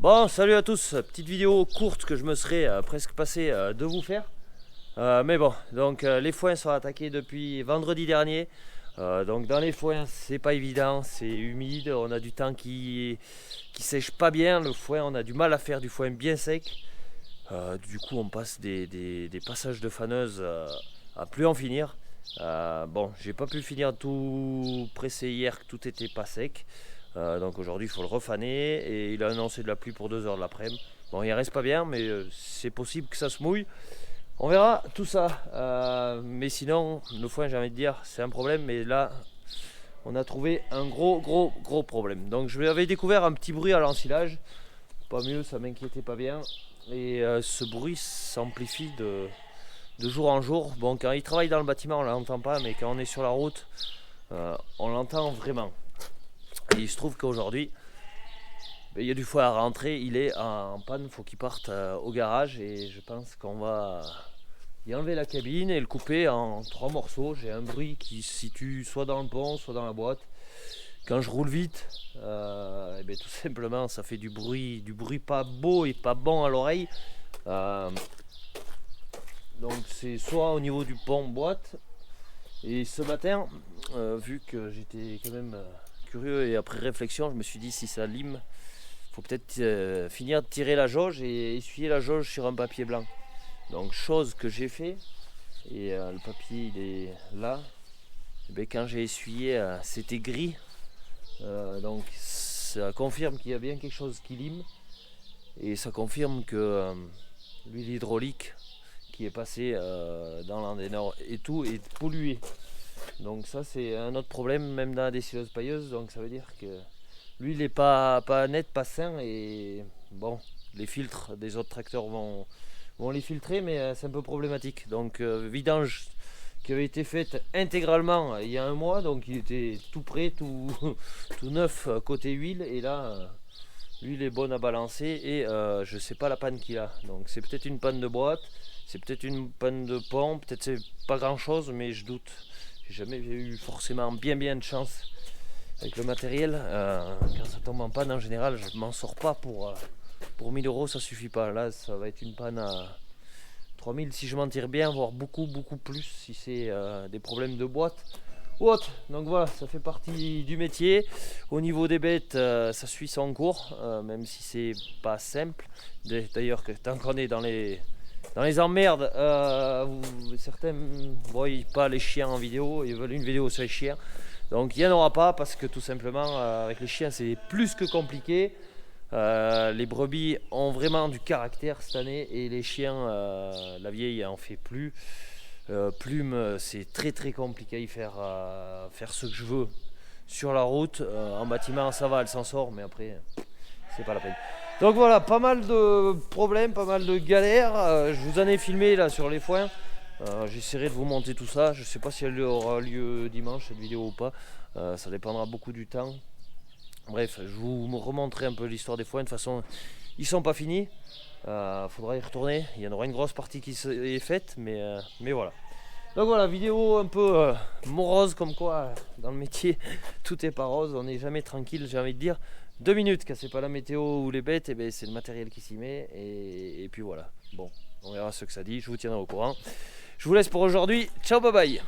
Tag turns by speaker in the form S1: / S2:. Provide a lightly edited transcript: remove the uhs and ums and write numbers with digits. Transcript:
S1: Bon, salut à tous, petite vidéo courte que je me serais presque passé de vous faire. Mais bon, donc les foins sont attaqués depuis vendredi dernier. Donc dans les foins, c'est pas évident, c'est humide, on a du temps qui sèche pas bien. Le foin, on a du mal à faire du foin bien sec. Du coup, on passe des passages de faneuse à plus en finir. Bon, j'ai pas pu finir tout pressé hier, que tout était pas sec. Donc aujourd'hui, il faut le refaner et il a annoncé de la pluie pour 2 heures de l'après-midi. Bon, il reste pas bien, mais c'est possible que ça se mouille. On verra tout ça. Mais sinon, le foin, j'ai envie de dire, c'est un problème. Mais là, on a trouvé un gros problème. Donc je avais découvert un petit bruit à l'ensilage. Pas mieux, ça m'inquiétait pas bien. Et ce bruit s'amplifie de jour en jour. Bon, quand il travaille dans le bâtiment, on ne l'entend pas, mais quand on est sur la route, on l'entend vraiment. Et il se trouve qu'aujourd'hui, il y a du foin à rentrer, il est en panne, il faut qu'il parte au garage et je pense qu'on va y enlever la cabine et le couper en 3 morceaux. J'ai un bruit qui se situe soit dans le pont, soit dans la boîte. Quand je roule vite, et bien tout simplement ça fait du bruit pas beau et pas bon à l'oreille. Donc c'est soit au niveau du pont boîte, et ce matin, vu que j'étais quand même curieux et après réflexion, je me suis dit si ça lime, faut peut-être finir de tirer la jauge et essuyer la jauge sur un papier blanc. Donc chose que j'ai fait, et le papier il est là. Et bien, quand j'ai essuyé, c'était gris. Donc ça confirme qu'il y a bien quelque chose qui lime. Et ça confirme que l'huile hydraulique qui est passée dans l'Andénor et tout est polluée. Donc ça c'est un autre problème même dans la dessilleuse pailleuse. Donc ça veut dire que l'huile n'est pas nette, pas sain. Et bon, les filtres des autres tracteurs vont les filtrer, mais c'est un peu problématique. Donc vidange qui avait été faite intégralement il y a un mois, donc il était tout prêt, tout neuf côté huile. Et là, l'huile est bonne à balancer et je sais pas la panne qu'il a. Donc c'est peut-être une panne de boîte, c'est peut-être une panne de pont, peut-être c'est pas grand chose, mais je doute. J'ai jamais eu forcément bien de chance avec le matériel. Quand ça tombe en panne, en général, je m'en sors pas pour 1000 euros, ça suffit pas. Là, ça va être une panne à 3000 si je m'en tire bien, voire beaucoup plus si c'est des problèmes de boîte ou autre. Donc voilà, ça fait partie du métier. Au niveau des bêtes, ça suit son cours, même si c'est pas simple. D'ailleurs, tant qu'on est dans les emmerdes, certains ne voient pas les chiens en vidéo, ils veulent une vidéo sur les chiens. Donc il n'y en aura pas parce que tout simplement avec les chiens c'est plus que compliqué. Les brebis ont vraiment du caractère cette année et les chiens, la vieille en fait plus. Plume, c'est très compliqué à y faire ce que je veux sur la route. En bâtiment ça va, elle s'en sort, mais après c'est pas la peine. Donc voilà, pas mal de problèmes, pas mal de galères. Je vous en ai filmé là sur les foins. J'essaierai de vous monter tout ça. Je sais pas si elle aura lieu dimanche cette vidéo ou pas. Ça dépendra beaucoup du temps. Bref, je vous remontrerai un peu l'histoire des foins. De toute façon, ils sont pas finis. Faudra y retourner. Il y en aura une grosse partie qui est faite, mais voilà. Donc voilà, vidéo un peu morose, comme quoi dans le métier tout est pas rose. On n'est jamais tranquille, j'ai envie de dire. 2 minutes, quand c'est pas la météo ou les bêtes, et ben c'est le matériel qui s'y met. Et puis voilà. Bon, on verra ce que ça dit. Je vous tiendrai au courant. Je vous laisse pour aujourd'hui. Ciao, bye bye.